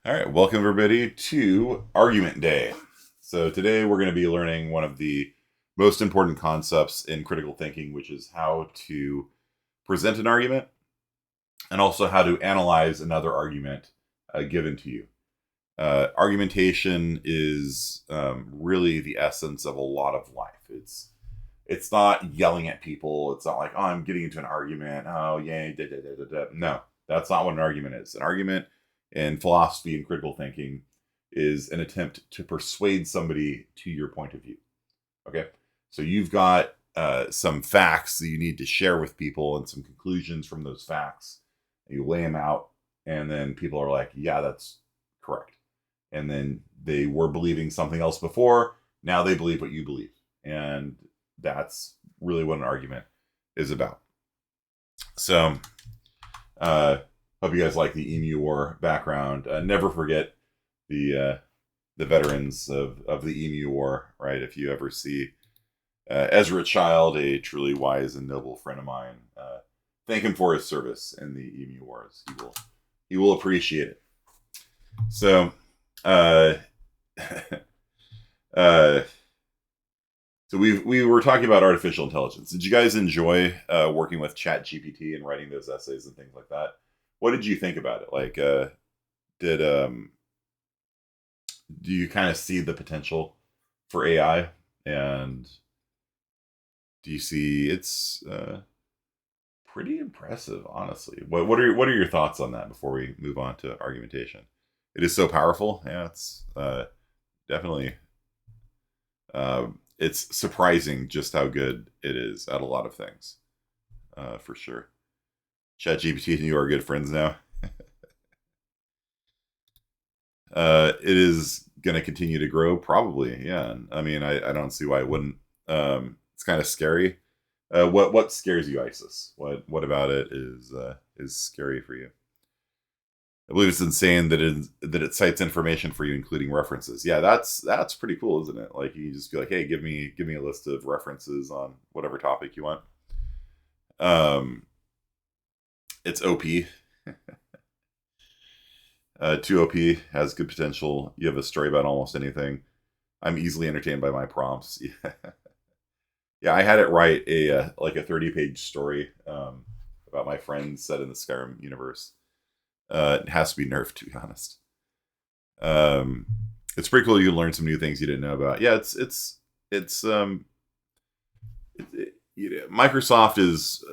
All right, welcome everybody to Argument Day. So today we're going to be learning one of the most important concepts in critical thinking, which is how to present an argument and also how to analyze another argument given to you. Argumentation is really the essence of a lot of life. It's not yelling at people. It's not like, oh, I'm getting into an argument. Oh, yay, da, da, da, da, da. No, that's not what an argument is. An argument in philosophy and critical thinking is an attempt to persuade somebody to your point of view. Okay, so you've got some facts that you need to share with people and some conclusions from those facts. You lay them out, and then people are like, yeah, that's correct. And then they were believing something else before. Now they believe what you believe. And that's really what an argument is about. So, hope you guys like the Emu War background. Never forget the veterans of the Emu War, right? If you ever see Ezra Child, a truly wise and noble friend of mine, thank him for his service in the Emu Wars. He will appreciate it. So, uh, so we were talking about artificial intelligence. Did you guys enjoy working with ChatGPT and writing those essays and things like that? What did you think about it? Like, did do you kind of see the potential for AI, and do you see it's pretty impressive, honestly? What are your thoughts on that before we move on to argumentation? It is so powerful. Yeah, it's definitely. It's surprising just how good it is at a lot of things, for sure. ChatGPT and you are good friends now. It is going to continue to grow, probably. Yeah, I mean, I don't see why it wouldn't. It's kind of scary. What scares you, ISIS? What about it is scary for you? I believe it's insane that it cites information for you, including references. Yeah, that's pretty cool, isn't it? Like you just be like, hey, give me a list of references on whatever topic you want. It's OP. 2OP has good potential. You have a story about almost anything. I'm easily entertained by my prompts. Yeah, yeah. I had it write a like a 30-page story about my friends set in the Skyrim universe. It has to be nerfed, to be honest. Um, it's pretty cool. You can learn some new things you didn't know about. Yeah, it's Microsoft is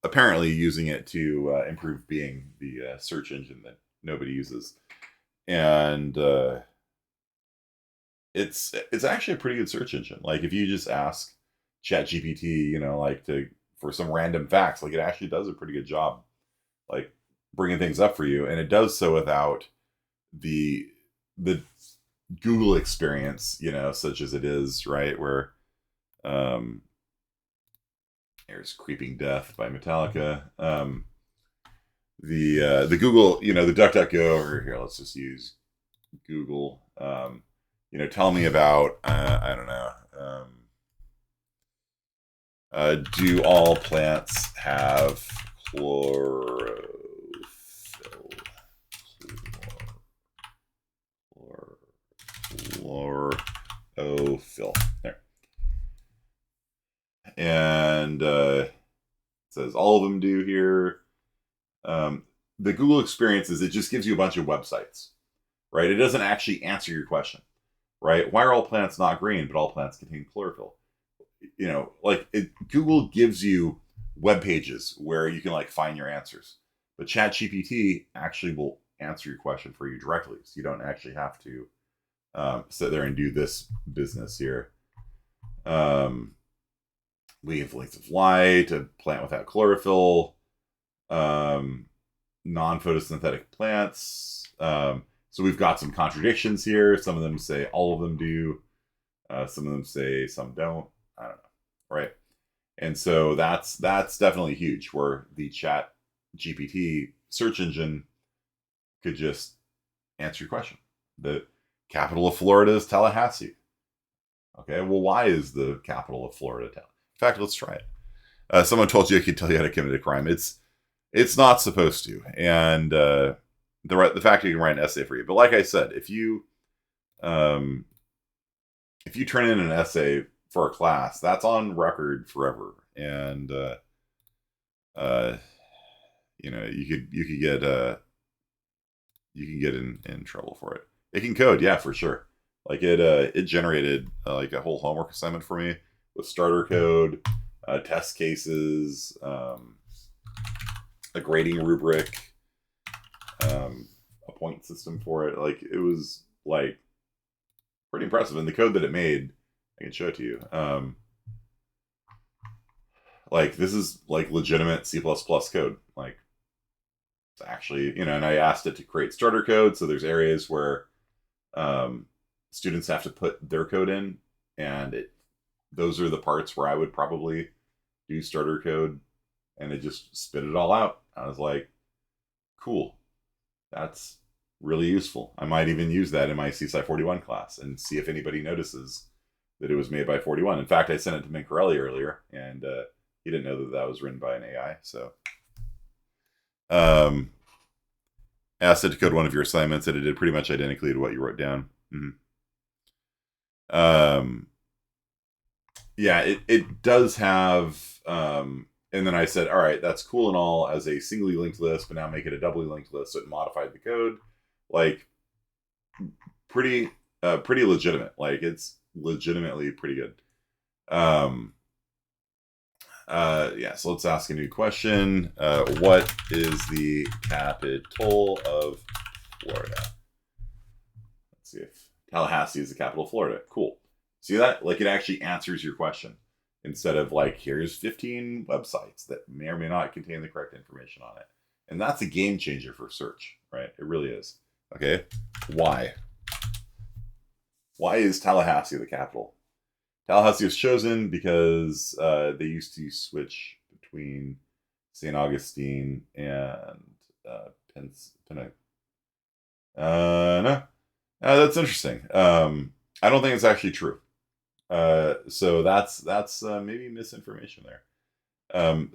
apparently using it to improve Bing, the search engine that nobody uses, and it's actually a pretty good search engine. Like if you just ask ChatGPT, like to for some random facts, like it actually does a pretty good job, like bringing things up for you, and it does so without the Google experience, such as it is, right? Where there's Creeping Death by Metallica. The Google, the DuckDuckGo over here. Let's just use Google. Tell me about I don't know. Do all plants have chlorophyll? Chlorophyll. There. And it says all of them do here. The Google experience is it just gives you a bunch of websites, right? It doesn't actually answer your question, right? Why are all plants not green, but all plants contain chlorophyll? Google gives you web pages where you can like find your answers, but ChatGPT actually will answer your question for you directly, so you don't actually have to sit there and do this business here. Wavelengths of light, a plant without chlorophyll, non-photosynthetic plants. So we've got some contradictions here. Some of them say all of them do. Some of them say some don't. I don't know, right? And so that's definitely huge. Where the Chat GPT search engine could just answer your question. The capital of Florida is Tallahassee. Okay, well, why is the capital of Florida Tallahassee? In fact, let's try it. Someone told you I could tell you how to commit a crime. It's not supposed to, and the fact you can write an essay for you. But like I said, if you turn in an essay for a class, that's on record forever, and you could get in trouble for it. It can code, yeah, for sure. Like it generated like a whole homework assignment for me with starter code, test cases, a grading rubric, a point system for it. Like it was like pretty impressive. And the code that it made, I can show it to you. Like this is like legitimate C++ code. Like it's actually, and I asked it to create starter code. So there's areas where students have to put their code in, and those are the parts where I would probably do starter code, and it just spit it all out. I was like, cool, that's really useful. I might even use that in my CSI 41 class and see if anybody notices that it was made by 41. In fact, I sent it to Mincarelli earlier, and he didn't know that was written by an AI. So asked it to code one of your assignments, and it did pretty much identically to what you wrote down. Yeah, it does have, and then I said, all right, that's cool and all as a singly linked list, but now make it a doubly linked list. So it modified the code, like pretty legitimate. Like it's legitimately pretty good. Yeah, so let's ask a new question. What is the capital of Florida? Let's see if Tallahassee is the capital of Florida. Cool. See that? Like it actually answers your question instead of like, here's 15 websites that may or may not contain the correct information on it. And that's a game changer for search, right? It really is. Okay. Why? Why is Tallahassee the capital? Tallahassee was chosen because they used to switch between St. Augustine and no. That's interesting. I don't think it's actually true. So that's maybe misinformation there.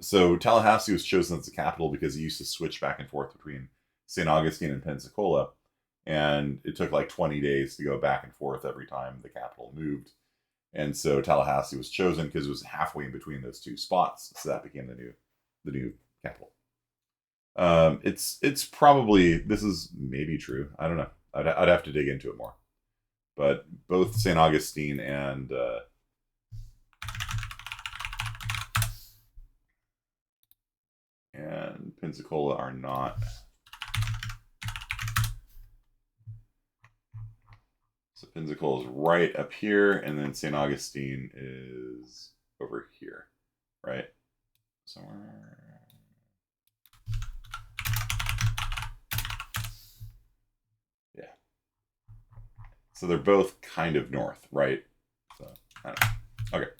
So Tallahassee was chosen as the capital because it used to switch back and forth between St. Augustine and Pensacola, and it took like 20 days to go back and forth every time the capital moved. And so Tallahassee was chosen because it was halfway in between those two spots, so that became the new capital. It's probably, this is maybe true. I don't know. I'd have to dig into it more. But both St. Augustine and Pensacola are not. So Pensacola is right up here, and then St. Augustine is over here, right? Somewhere. Yeah. So they're both kind of north, right? So I don't know. Okay.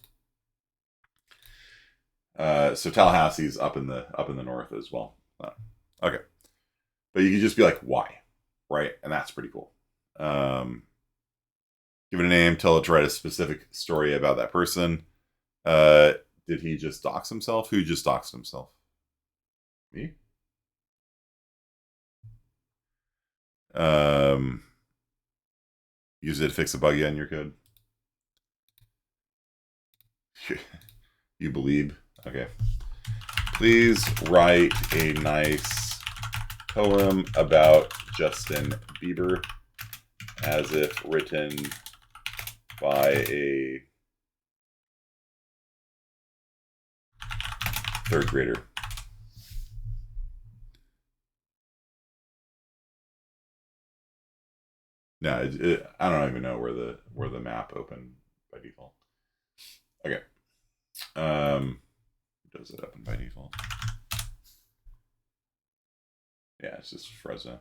So Tallahassee's up in the north as well. Okay. But you can just be like, why? Right? And that's pretty cool. Give it a name, tell it to write a specific story about that person. Did he just dox himself? Who just doxed himself? Me? Use it to fix a bug in your code. You believe? Okay. Please write a nice poem about Justin Bieber as if written by a third grader. No, I don't even know where the map opened by default. Okay. Does it open by default? Yeah, it's just Fresno.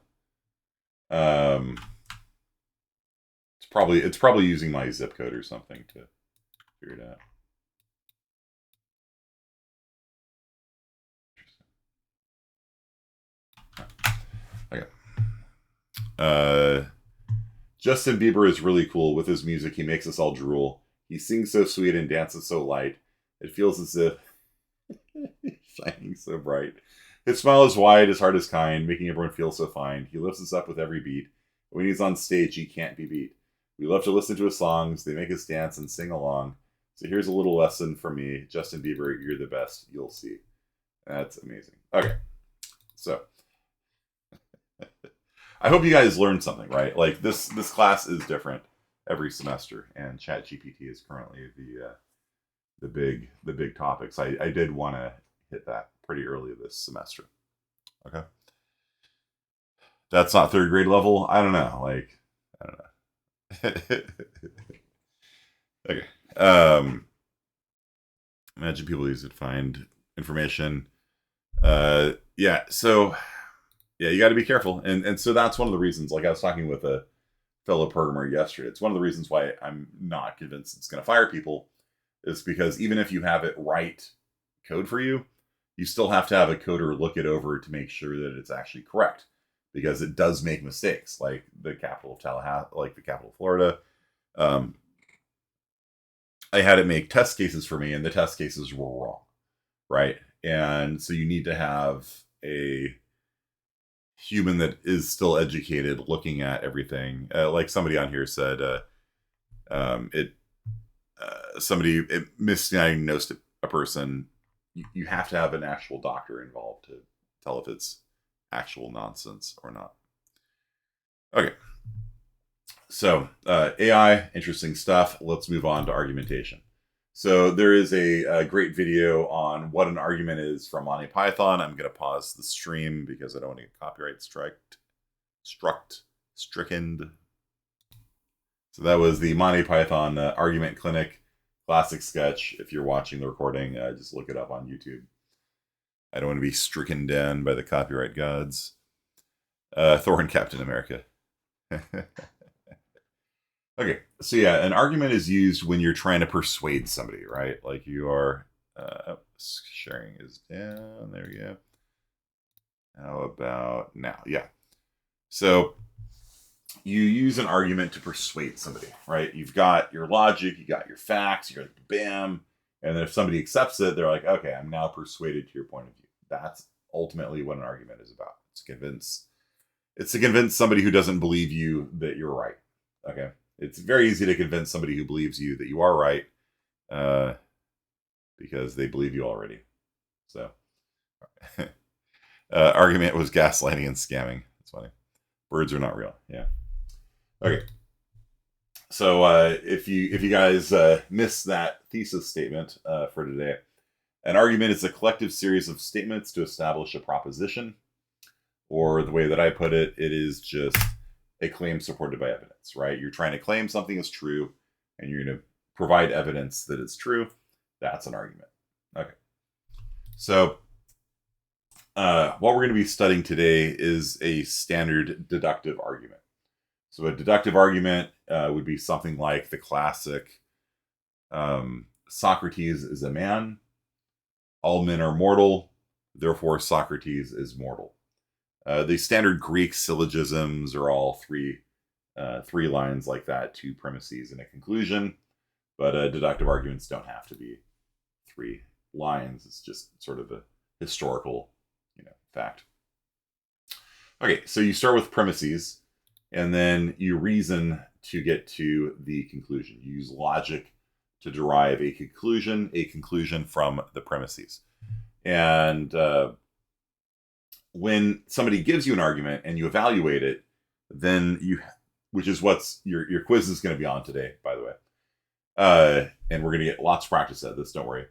It's probably using my zip code or something to figure it out. Okay. Justin Bieber is really cool with his music. He makes us all drool. He sings so sweet and dances so light. It feels as if he's shining so bright. His smile is wide, his heart is kind, making everyone feel so fine. He lifts us up with every beat. When he's on stage, he can't be beat. We love to listen to his songs. They make us dance and sing along. So here's a little lesson from me. Justin Bieber, you're the best. You'll see. That's amazing. Okay. So I hope you guys learned something, right? Like this class is different every semester, and ChatGPT is currently the big topics. I did want to hit that pretty early this semester. Okay. That's not third grade level. I don't know. Like, I don't know. Okay. Imagine people use it to find information. Yeah. So, yeah, you got to be careful. And so that's one of the reasons, like I was talking with a fellow programmer yesterday, it's one of the reasons why I'm not convinced it's going to fire people, is because even if you have it write code for you, you still have to have a coder look it over to make sure that it's actually correct, because it does make mistakes, like the capital of Tallahassee, like the capital of Florida. I had it make test cases for me, and the test cases were wrong, right? And so you need to have a human that is still educated looking at everything. Like somebody on here said, somebody misdiagnosed a person. You have to have an actual doctor involved to tell if it's actual nonsense or not. Okay. So AI, interesting stuff. Let's move on to argumentation. So there is a great video on what an argument is from Monty Python. I'm going to pause the stream because I don't want to get copyright stricken. So that was the Monty Python argument clinic classic sketch. If you're watching the recording, just look it up on YouTube. I don't want to be stricken down by the copyright gods. Thor and Captain America. Okay, so yeah, an argument is used when you're trying to persuade somebody, right? Like you are, sharing is down, there we go. How about now? Yeah. So you use an argument to persuade somebody, right? You've got your logic, you got your facts, you're like, bam. And then if somebody accepts it, they're like, okay, I'm now persuaded to your point of view. That's ultimately what an argument is about. It's to convince somebody who doesn't believe you that you're right. Okay. It's very easy to convince somebody who believes you that you are right, because they believe you already. So, argument was gaslighting and scamming. That's funny. Birds are not real. Yeah. Okay. So if you guys missed that thesis statement for today, an argument is a collective series of statements to establish a proposition, or the way that I put it, it is just a claim supported by evidence, right? You're trying to claim something is true, and you're going to provide evidence that it's true. That's an argument. Okay. So what we're going to be studying today is a standard deductive argument. So a deductive argument would be something like the classic Socrates is a man, all men are mortal, therefore Socrates is mortal. The standard Greek syllogisms are all three lines like that, two premises and a conclusion. But deductive arguments don't have to be 3 lines. It's just sort of a historical, fact. Okay, so you start with premises, and then you reason to get to the conclusion. You use logic to derive a conclusion from the premises. And when somebody gives you an argument and you evaluate it, then which is what's your quiz is going to be on today, by the way. And we're going to get lots of practice at this, don't worry.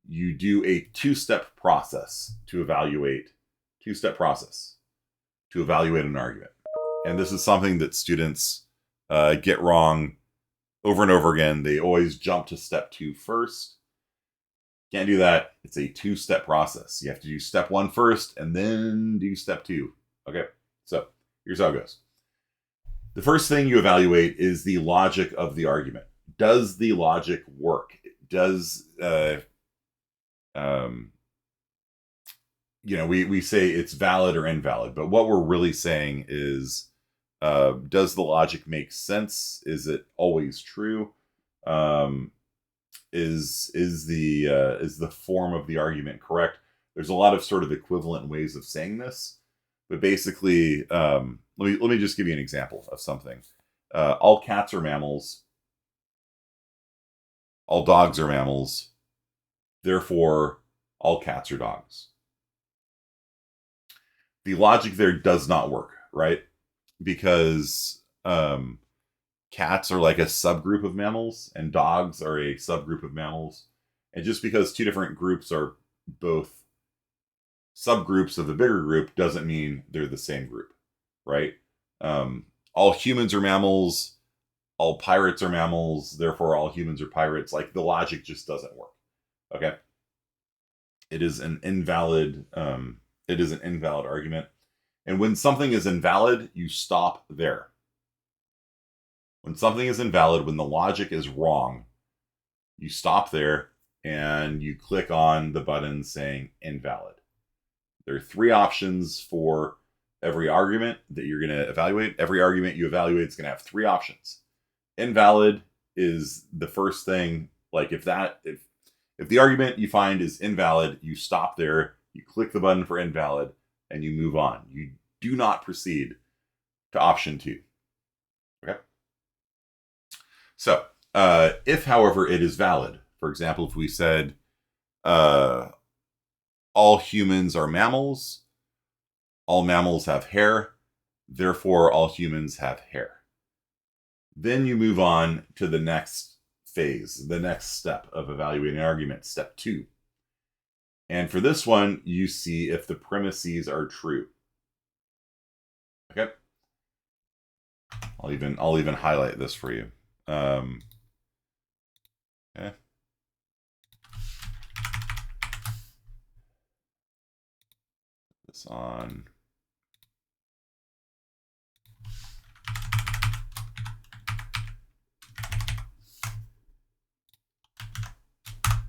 You do a two-step process to evaluate an argument. And this is something that students get wrong over and over again. They always jump to step 2 first. Can't do that. It's a 2-step process. You have to do step 1 first and then do step 2. Okay, so here's how it goes. The first thing you evaluate is the logic of the argument. Does the logic work? Does, we say it's valid or invalid, but what we're really saying is, does the logic make sense? Is it always true? Is the form of the argument correct? There's a lot of sort of equivalent ways of saying this, but basically, let me just give you an example of something. All cats are mammals. All dogs are mammals. Therefore, all cats are dogs. The logic there does not work, right? Because cats are like a subgroup of mammals, and dogs are a subgroup of mammals. And just because two different groups are both subgroups of the bigger group doesn't mean they're the same group, right? All humans are mammals. All pirates are mammals. Therefore, all humans are pirates. Like, the logic just doesn't work. Okay. It is an invalid. It is an invalid argument. And when something is invalid, you stop there. When something is invalid, when the logic is wrong, you stop there and you click on the button saying invalid. There are three options for every argument that you're going to evaluate. Every argument you evaluate is going to have three options. Invalid is the first thing. Like, if the argument you find is invalid, you stop there, you click the button for invalid, and you move on. You do not proceed to option 2. Okay? So, if, however, it is valid, for example, if we said all humans are mammals, all mammals have hair, therefore all humans have hair. Then you move on to the next phase, the next step of evaluating an argument, step 2. And for this one, you see if the premises are true. Okay? I'll even highlight this for you. Okay. This on.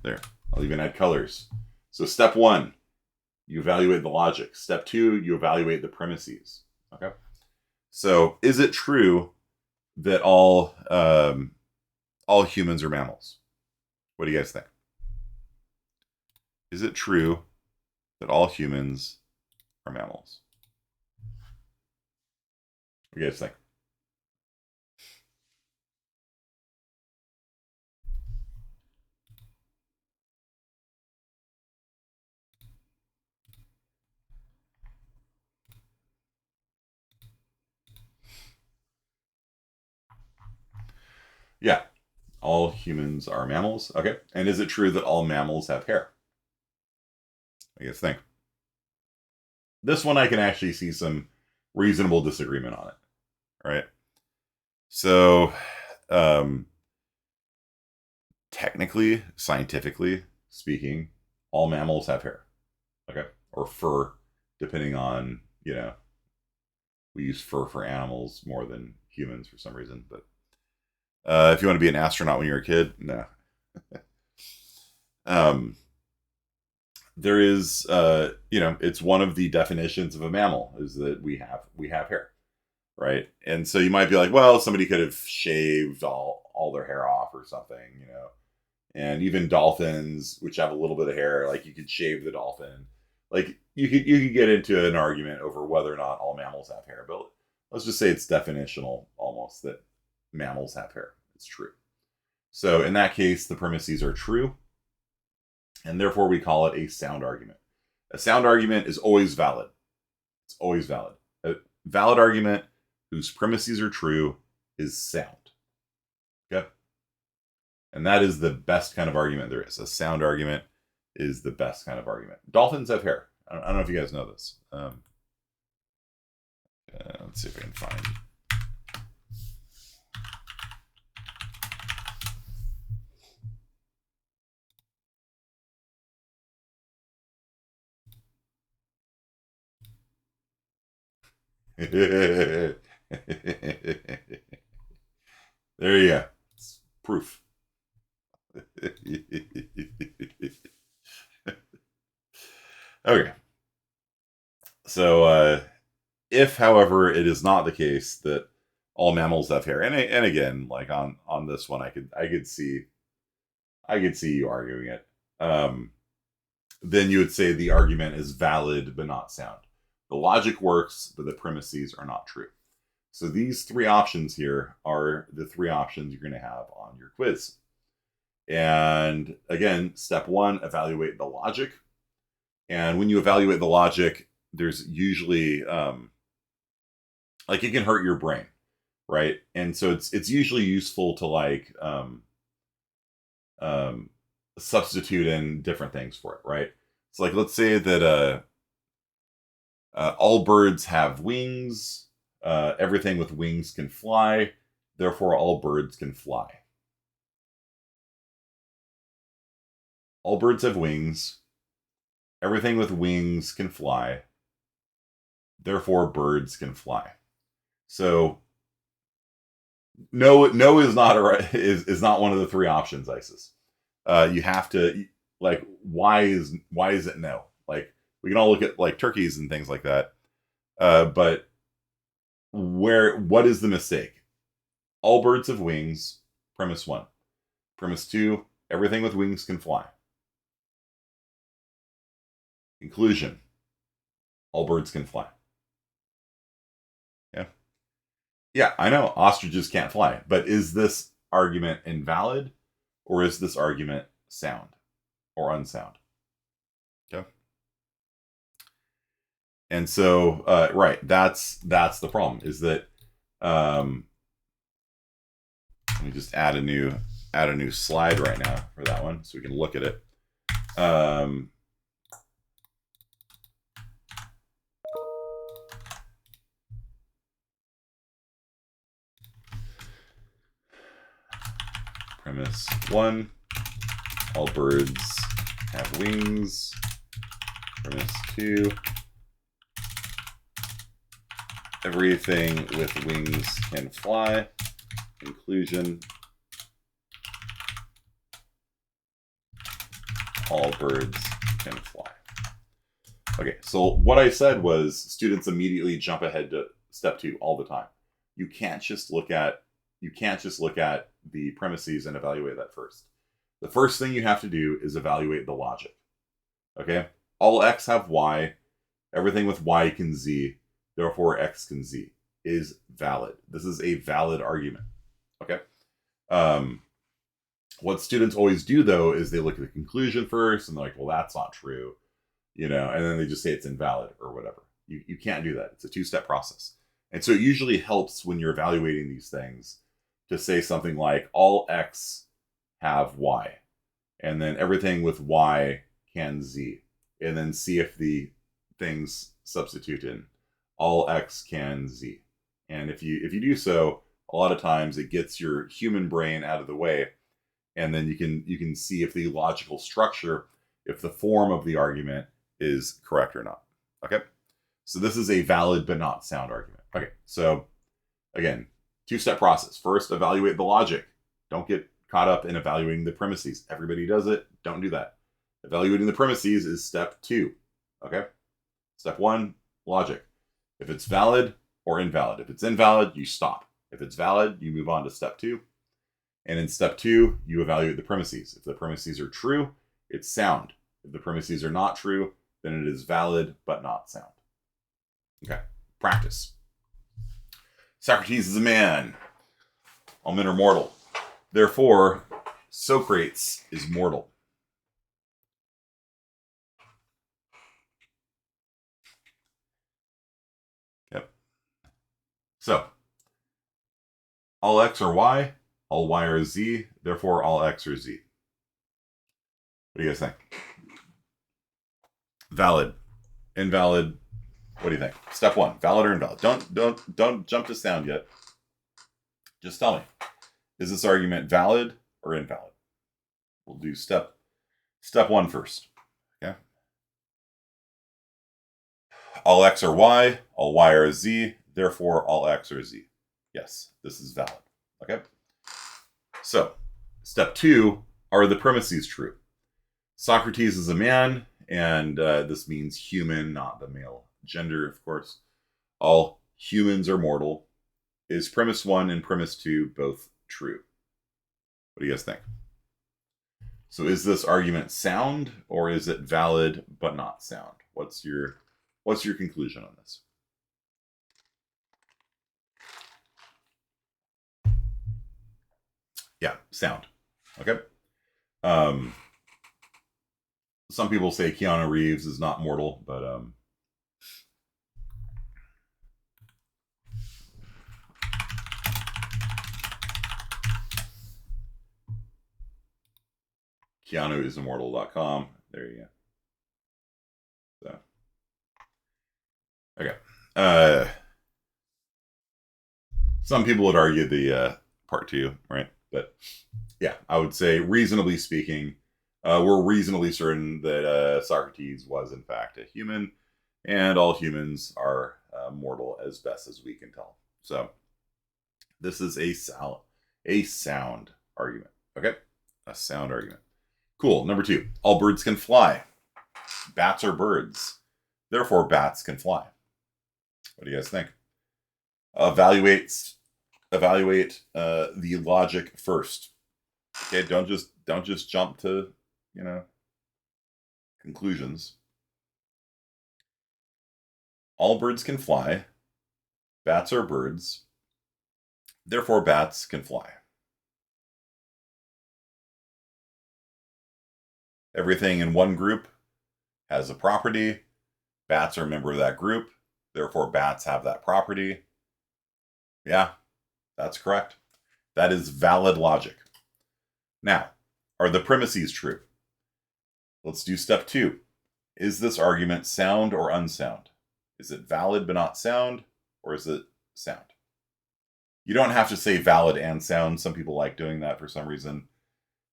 There. I'll even add colors. So step 1, you evaluate the logic. Step 2, you evaluate the premises. Okay. So is it true that all humans are mammals? What do you guys think? Is it true that all humans are mammals? What do you guys think? Yeah, all humans are mammals. Okay. And is it true that all mammals have hair? I guess think. This one I can actually see some reasonable disagreement on it. All right. So, technically, scientifically speaking, all mammals have hair. Okay. Or fur, depending on, we use fur for animals more than humans for some reason. But if you want to be an astronaut when you're a kid, no. There is, it's one of the definitions of a mammal is that we have hair, right? And so you might be like, well, somebody could have shaved all their hair off or something, And even dolphins, which have a little bit of hair, like you could shave the dolphin. Like you could get into an argument over whether or not all mammals have hair, but let's just say it's definitional almost that mammals have hair. It's true. So in that case, the premises are true, and therefore we call it a sound argument. A sound argument is always valid. It's always valid. A valid argument whose premises are true is sound. Okay? And that is the best kind of argument there is. A sound argument is the best kind of argument. Dolphins have hair. I don't know if you guys know this. Let's see if I can find. There you go. It's proof. Okay. So, if, however, it is not the case that all mammals have hair, and again, like on this one, I could see you arguing it. then you would say the argument is valid but not sound. The logic works, but the premises are not true. So these three options here are the three options you're going to have on your quiz. And again, step one, evaluate the logic. And when you evaluate the logic, there's usually like it can hurt your brain, right? And so it's usually useful to like substitute in different things for it, right? So like let's say that all birds have wings. Everything with wings can fly. Therefore, all birds can fly. All birds have wings. Everything with wings can fly. Therefore, birds can fly. So, no is not one of the three options, ISIS. You have to like why is it no? Like we can all look at like turkeys and things like that, but what is the mistake? All birds have wings. Premise one. Premise two. Everything with wings can fly. Conclusion. All birds can fly. Yeah, I know ostriches can't fly, but is this argument invalid or is this argument sound or unsound? Okay. And so, right, that's the problem is that, let me just add a new slide right now for that one so we can look at it. Premise one, all birds have wings. Premise two, everything with wings can fly. Conclusion, all birds can fly. Okay, so what I said was students immediately jump ahead to step two all the time. You can't just look at the premises and evaluate that first. The first thing you have to do is evaluate the logic. Okay? All x have y, everything with y can z, therefore x can z is valid. This is a valid argument. Okay? What students always do though is they look at the conclusion first and they're like, well, that's not true, and then they just say it's invalid or whatever. You can't do that. It's a two-step process. And so it usually helps when you're evaluating these things to say something like all x have y, and then everything with y can z, and then see if the things substitute in all x can z. And if you do so, a lot of times it gets your human brain out of the way, and then you can see if the logical structure, if the form of the argument is correct or not. Okay, so this is a valid but not sound argument. Okay, so again, two-step process. First, evaluate the logic. Don't get caught up in evaluating the premises. Everybody does it. Don't do that. Evaluating the premises is step two. Okay? Step one, logic. If it's valid or invalid. If it's invalid, you stop. If it's valid, you move on to step two. And in step two, you evaluate the premises. If the premises are true, it's sound. If the premises are not true, then it is valid but not sound. Okay, practice. Socrates is a man. All men are mortal. Therefore, Socrates is mortal. Yep. So, all x are y, all y are z, therefore all x are z. What do you guys think? Valid, invalid. What do you think? Step one, valid or invalid? Don't jump to sound yet. Just tell me, is this argument valid or invalid? We'll do step one first. Okay. All x are y, all y are z, therefore all x are z. Yes, this is valid. Okay. So, step two, are the premises true? Socrates is a man, and this means human, not the male gender, of course. All humans are mortal. Is premise one and premise two both true? What do you guys think? So is this argument sound, or is it valid but not sound? What's your conclusion on this? Yeah, sound. Okay. Um, some people say Keanu Reeves is not mortal, but KeanuIsImmortal.com. There you go. So, okay. Some people would argue the part two, right? But yeah, I would say, reasonably speaking, we're reasonably certain that Socrates was in fact a human, and all humans are mortal as best as we can tell. So this is a sound argument. Okay, a sound argument. Cool. Number two, all birds can fly. Bats are birds, therefore bats can fly. What do you guys think? Evaluate the logic first. Okay, don't just jump to conclusions. All birds can fly. Bats are birds, therefore bats can fly. Everything in one group has a property. Bats are a member of that group, therefore bats have that property. Yeah, that's correct. That is valid logic. Now, are the premises true? Let's do step two. Is this argument sound or unsound? Is it valid but not sound, or is it sound? You don't have to say valid and sound. Some people like doing that for some reason.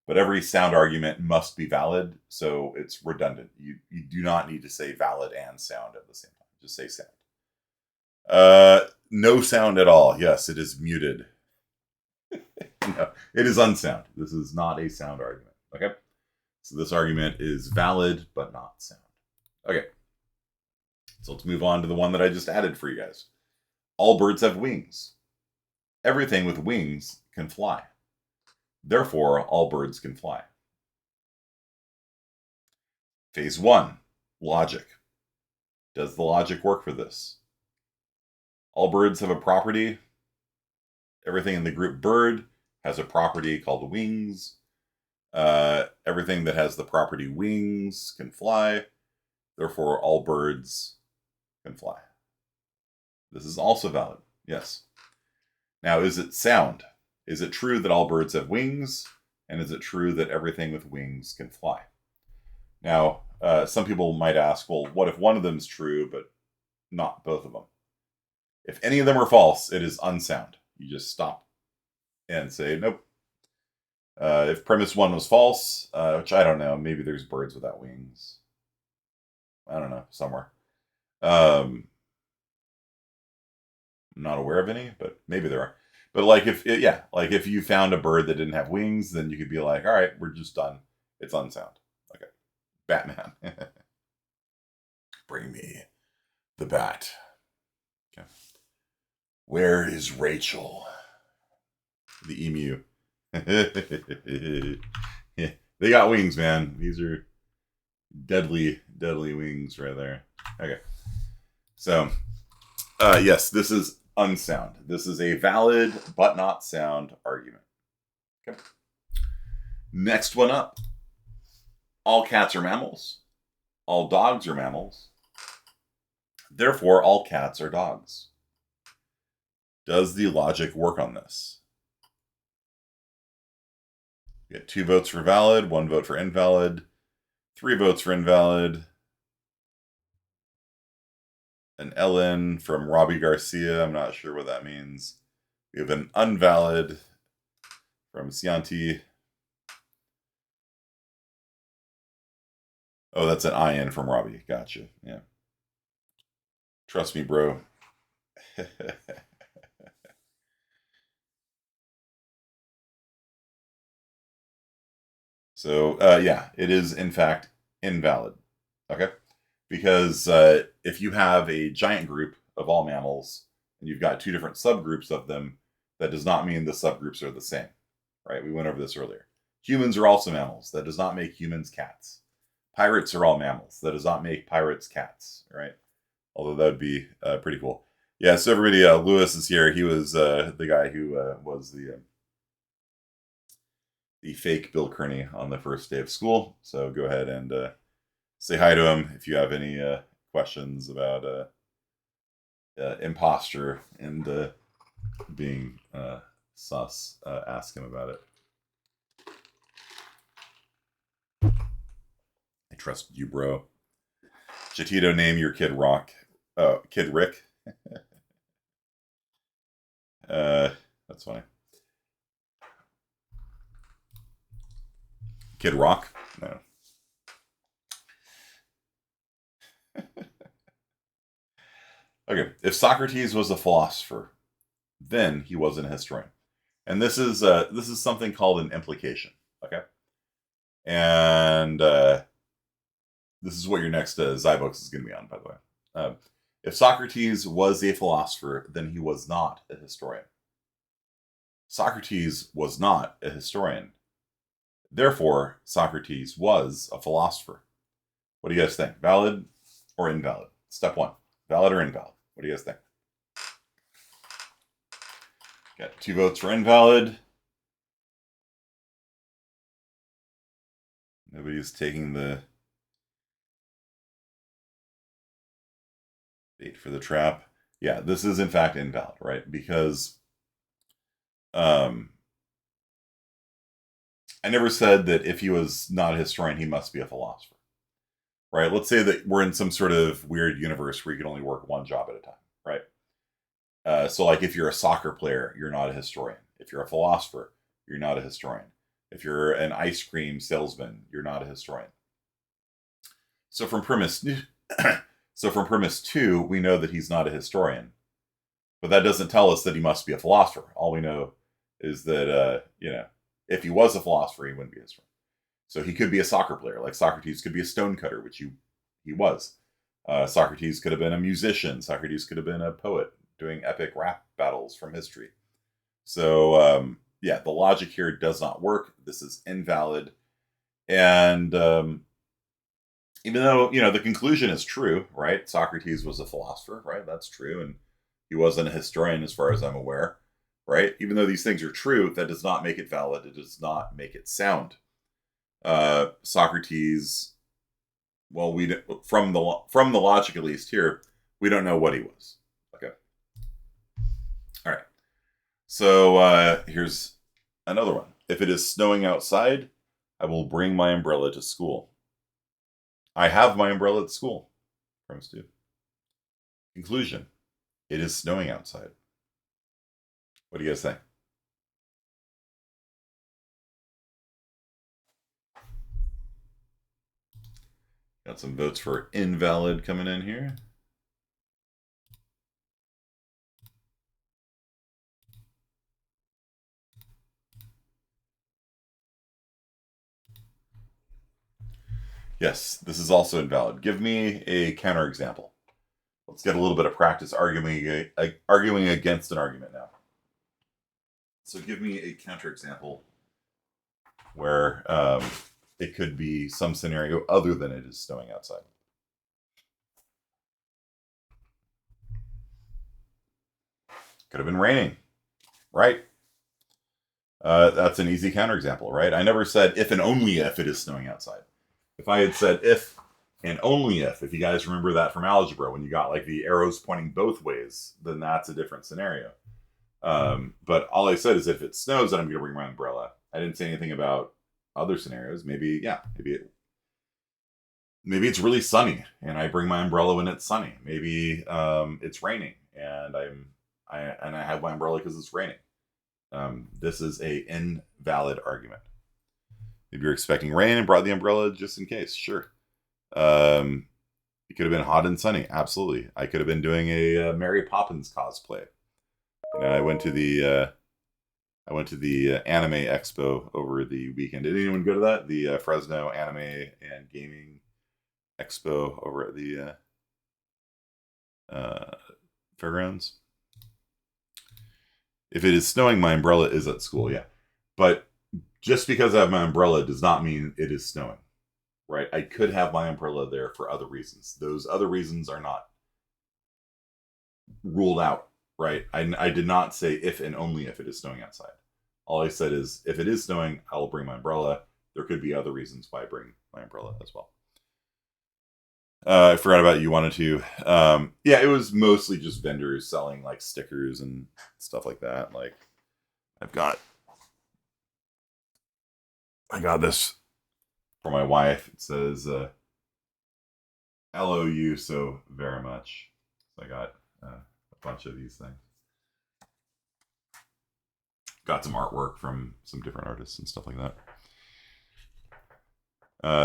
But every sound argument must be valid, so it's redundant. You do not need to say valid and sound at the same time. Just say sound. No sound at all. Yes, it is muted. No, it is unsound. This is not a sound argument. Okay? So this argument is valid but not sound. Okay. So let's move on to the one that I just added for you guys. All birds have wings. Everything with wings can fly. Therefore, all birds can fly. Phase one, logic. Does the logic work for this? All birds have a property. Everything in the group bird has a property called wings. Everything that has the property wings can fly. Therefore, all birds can fly. This is also valid. Yes. Now, is it sound? Is it true that all birds have wings? And is it true that everything with wings can fly? Now, some people might ask, well, what if one of them is true, but not both of them? If any of them are false, it is unsound. You just stop and say, nope. If premise one was false, which I don't know, maybe there's birds without wings. I don't know, somewhere. I'm not aware of any, but maybe there are. But like if you found a bird that didn't have wings, then you could be like, all right, we're just done. It's unsound. Okay. Batman. Bring me the bat. Okay. Where is Rachel? The emu. Yeah, they got wings, man. These are deadly wings right there. Okay. So, yes, this is unsound. This is a valid but not sound argument. Okay. Next one up. All cats are mammals. All dogs are mammals. Therefore, all cats are dogs. Does the logic work on this? You get 2 votes for valid, 1 vote for invalid, 3 votes for invalid, an LN from Robbie Garcia. I'm not sure what that means. We have an unvalid from Cianti. Oh, that's an IN from Robbie. Gotcha. Yeah. Trust me, bro. So, yeah, it is in fact invalid. Okay? Because if you have a giant group of all mammals and you've got 2 different subgroups of them, that does not mean the subgroups are the same. Right? We went over this earlier. Humans are also mammals. That does not make humans cats. Pirates are all mammals. That does not make pirates cats, right? Although that would be pretty cool. Yeah, so everybody, Lewis is here. He was the guy who was the fake Bill Kearney on the first day of school. So go ahead and say hi to him if you have any questions about imposter and being sus. Ask him about it. I trust you, bro. Chatito, name your kid Rock. Kid Rick. That's funny. Kid Rock? No. Okay. If Socrates was a philosopher, then he wasn't a historian. And this is something called an implication. Okay. And this is what your next Zybox is going to be on, by the way. If Socrates was a philosopher, then he was not a historian. Socrates was not a historian. Therefore, Socrates was a philosopher. What do you guys think? Valid or invalid? Step 1. Valid or invalid? What do you guys think? Got 2 votes for invalid. Nobody's taking the bait for the trap. Yeah, this is in fact invalid, right? Because I never said that if he was not a historian, he must be a philosopher, right? Let's say that we're in some sort of weird universe where you can only work one job at a time, right? So like if you're a soccer player, you're not a historian. If you're a philosopher, you're not a historian. If you're an ice cream salesman, you're not a historian. So from premise 2, we know that he's not a historian. But that doesn't tell us that he must be a philosopher. All we know is that, if he was a philosopher, he wouldn't be a historian. So he could be a soccer player, like Socrates could be a stonecutter, which he was. Socrates could have been a musician. Socrates could have been a poet doing epic rap battles from history. So, the logic here does not work. This is invalid. And even though, the conclusion is true, right? Socrates was a philosopher, right? That's true. And he wasn't a historian as far as I'm aware, right? Even though these things are true, that does not make it valid. It does not make it sound. Socrates, well, from the logic, at least here, we don't know what he was. Okay. All right. So here's another one. If it is snowing outside, I will bring my umbrella to school. I have my umbrella at school. Premise 2. Conclusion. It is snowing outside. What do you guys think? Got some votes for invalid coming in here. Yes, this is also invalid. Give me a counterexample. Let's get a little bit of practice arguing against an argument now. So give me a counterexample where it could be some scenario other than it is snowing outside. Could have been raining, right? That's an easy counterexample, right? I never said if and only if it is snowing outside. If I had said if and only if you guys remember that from algebra, when you got like the arrows pointing both ways, then that's a different scenario. But all I said is if it snows, then I'm going to bring my umbrella. I didn't say anything about other scenarios. Maybe it's really sunny and I bring my umbrella when it's sunny. Maybe it's raining and I have my umbrella because it's raining. This is a invalid argument. Maybe you're expecting rain and brought the umbrella just in case. Sure. It could have been hot and sunny. Absolutely. I could have been doing a Mary Poppins cosplay. I went to the Anime Expo over the weekend. Did anyone go to that? The Fresno Anime and Gaming Expo over at the fairgrounds. If it is snowing, my umbrella is at school. Yeah, but just because I have my umbrella does not mean it is snowing, right? I could have my umbrella there for other reasons. Those other reasons are not ruled out, right? I did not say if and only if it is snowing outside. All I said is if it is snowing, I will bring my umbrella. There could be other reasons why I bring my umbrella as well. I forgot about you wanted to. Yeah, it was mostly just vendors selling like stickers and stuff like that. Like I got this for my wife. It says LOU so very much. So I got a bunch of these things. Got some artwork from some different artists and stuff like that.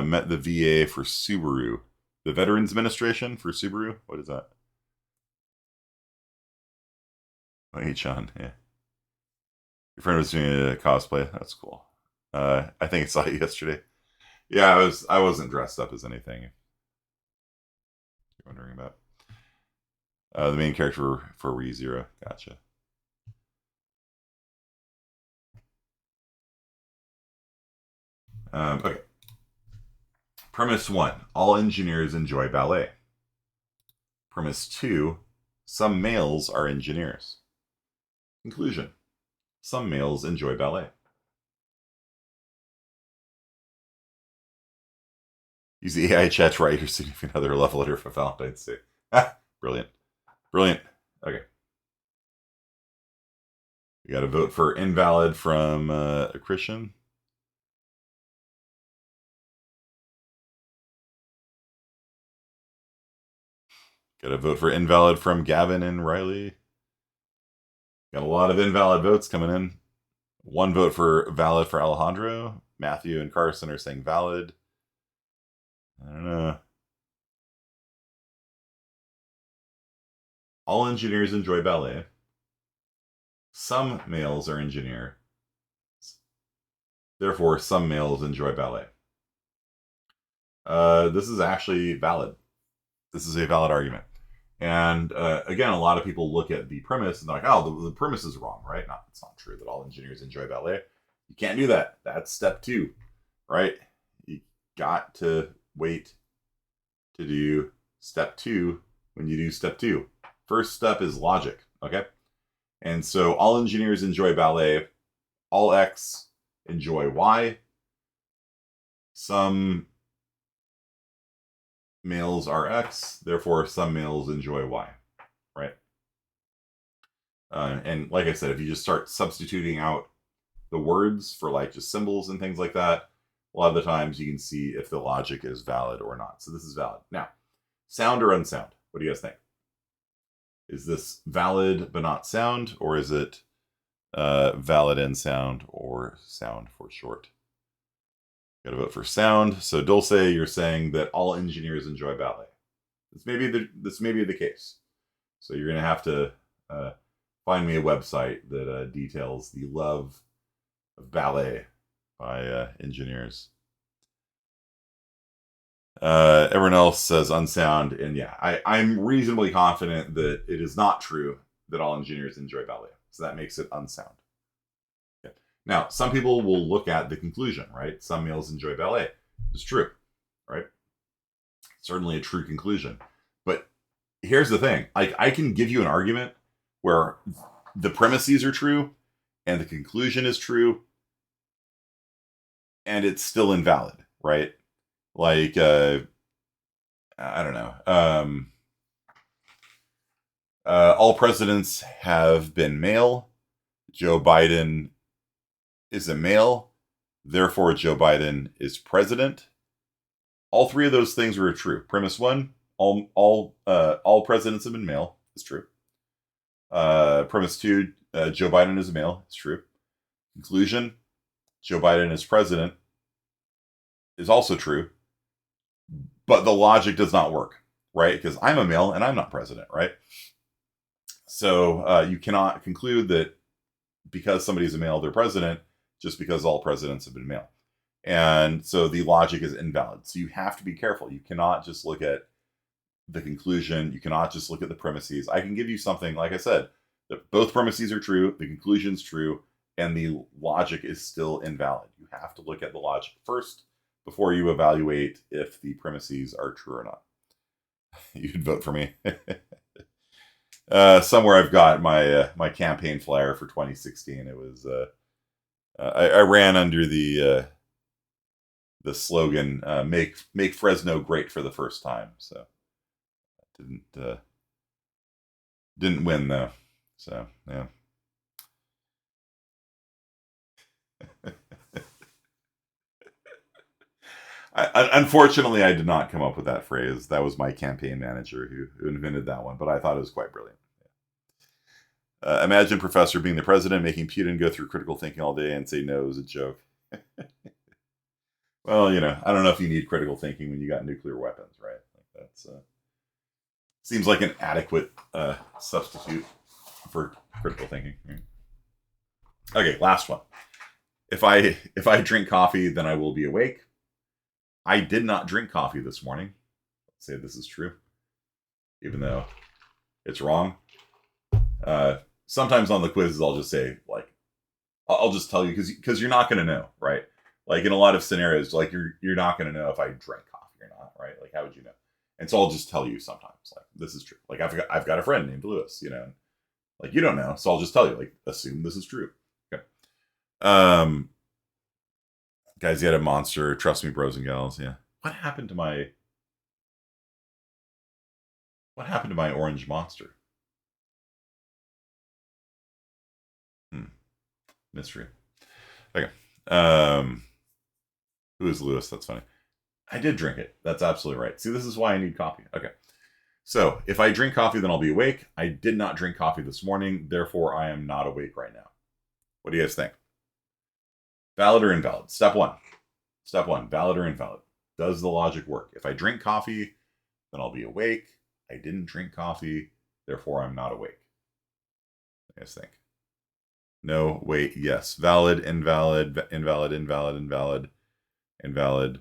Met the VA for Subaru. The Veterans Administration for Subaru? What is that? Oh, hey, Sean. Yeah. Your friend was doing a cosplay. That's cool. I think I saw you yesterday. Yeah, I wasn't dressed up as anything. If you're wondering about. The main character for ReZero. Gotcha. Okay. Premise 1. All engineers enjoy ballet. Premise 2. Some males are engineers. Conclusion. Some males enjoy ballet. Use the AI chat to write your significant other love letter for Valentine's Day. Brilliant. Brilliant. Okay. You got to vote for Invalid from a Christian. Got to vote for Invalid from Gavin and Riley. Got a lot of invalid votes coming in. 1 vote for valid for Alejandro. Matthew and Carson are saying valid. I don't know. All engineers enjoy ballet. Some males are engineers. Therefore, some males enjoy ballet. This is actually valid. This is a valid argument. And again, a lot of people look at the premise and they're like, oh, the premise is wrong, right? No, it's not true that all engineers enjoy ballet. You can't do that. That's step 2, right? You got to wait to do step 2 when you do step 2. First step is logic, okay? And so all engineers enjoy ballet. All X enjoy Y. Some males are X, therefore some males enjoy Y, right? And like I said, if you just start substituting out the words for like just symbols and things like that, a lot of the times you can see if the logic is valid or not. So this is valid. Now, sound or unsound? What do you guys think? Is this valid but not sound, or is it valid and sound, or sound for short? Got to vote for sound. So Dulce, you're saying that all engineers enjoy ballet. This may be the case. So you're going to have to find me a website that details the love of ballet by engineers. Everyone else says unsound, and yeah, I'm reasonably confident that it is not true that all engineers enjoy ballet. So that makes it unsound. Okay. Now, some people will look at the conclusion, right? Some males enjoy ballet. It's true, right? Certainly a true conclusion. But here's the thing. I can give you an argument where the premises are true and the conclusion is true and it's still invalid, right? Like, I don't know. All presidents have been male. Joe Biden is a male. Therefore, Joe Biden is president. All 3 of those things were true. Premise 1, all presidents have been male. Is true. Premise 2, Joe Biden is a male. It's true. Conclusion, Joe Biden is president is also true. But the logic does not work, right? Because I'm a male and I'm not president, right? So you cannot conclude that because somebody's a male, they're president, just because all presidents have been male. And so the logic is invalid. So you have to be careful. You cannot just look at the conclusion. You cannot just look at the premises. I can give you something, like I said, that both premises are true, the conclusion's true, and the logic is still invalid. You have to look at the logic first before you evaluate if the premises are true or not. You'd vote for me. Somewhere I've got my my campaign flyer for 2016. It was I ran under the slogan "Make Fresno great for the first time." So didn't win though. So yeah. Unfortunately, I did not come up with that phrase. That was my campaign manager who invented that one, but I thought it was quite brilliant. Imagine Professor being the president, making Putin go through critical thinking all day and say no is a joke. Well, you know, I don't know if you need critical thinking when you got nuclear weapons, right? Like that's seems like an adequate substitute for critical thinking. Right? Okay, last one. If I drink coffee, then I will be awake. I did not drink coffee this morning. Let's say this is true, even though it's wrong. Sometimes on the quizzes, I'll just say, like, I'll just tell you because you're not going to know, right? Like in a lot of scenarios, like you're not going to know if I drank coffee or not, right? Like how would you know? And so I'll just tell you sometimes, like this is true. Like I've got a friend named Lewis, you know, like you don't know, so I'll just tell you, like assume this is true. Okay. Guys, you had a monster. Trust me, bros and gals. Yeah. What happened to my orange monster? Mystery. Okay. Who is Lewis? That's funny. I did drink it. That's absolutely right. See, this is why I need coffee. Okay. So if I drink coffee, then I'll be awake. I did not drink coffee this morning. Therefore, I am not awake right now. What do you guys think? Valid or invalid? Step one. Step one, valid or invalid? Does the logic work? If I drink coffee, then I'll be awake. I didn't drink coffee. Therefore, I'm not awake. What do you guys think? No, wait, yes. Valid, invalid, invalid, invalid, invalid, invalid.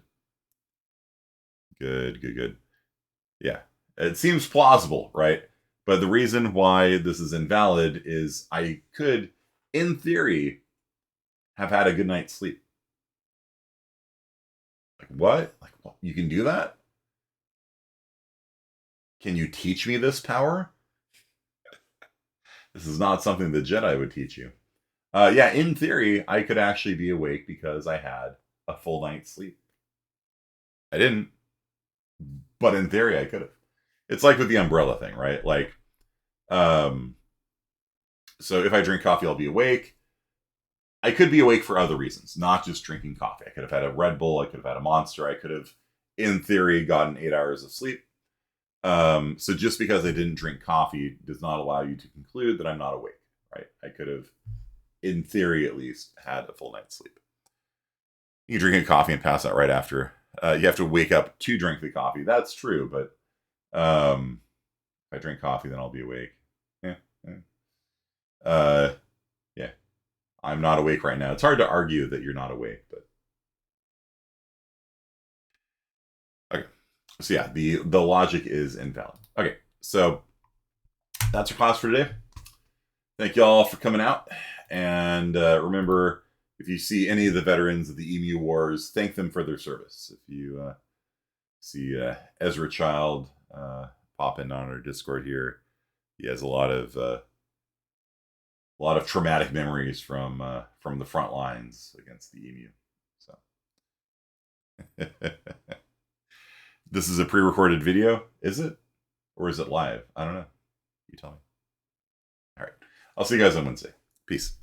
Good, good, good. Yeah, it seems plausible, right? But the reason why this is invalid is I could, in theory, have had a good night's sleep. Like, what? Like, what? You can do that? Can you teach me this power? This is not something the Jedi would teach you. Yeah, in theory, I could actually be awake because I had a full night's sleep. I didn't, but in theory, I could have. It's like with the umbrella thing, right? Like, so if I drink coffee, I'll be awake. I could be awake for other reasons, not just drinking coffee. I could have had a Red Bull. I could have had a Monster. I could have, in theory, gotten 8 hours of sleep. So just because I didn't drink coffee does not allow you to conclude that I'm not awake, right? I could have, in theory at least, had a full night's sleep. You drink a coffee and pass out right after. You have to wake up to drink the coffee. That's true, but if I drink coffee, then I'll be awake. Yeah. Yeah. I'm not awake right now. It's hard to argue that you're not awake, but okay. So yeah, the logic is invalid. Okay, so that's our class for today. Thank you all for coming out, and remember, if you see any of the veterans of the Emu Wars, thank them for their service. If you see Ezra Child pop in on our Discord here, he has a lot of traumatic memories from the front lines against the Emu. So this is a pre-recorded video, is it? Or is it live? I don't know. You tell me. All right. I'll see you guys on Wednesday. Peace.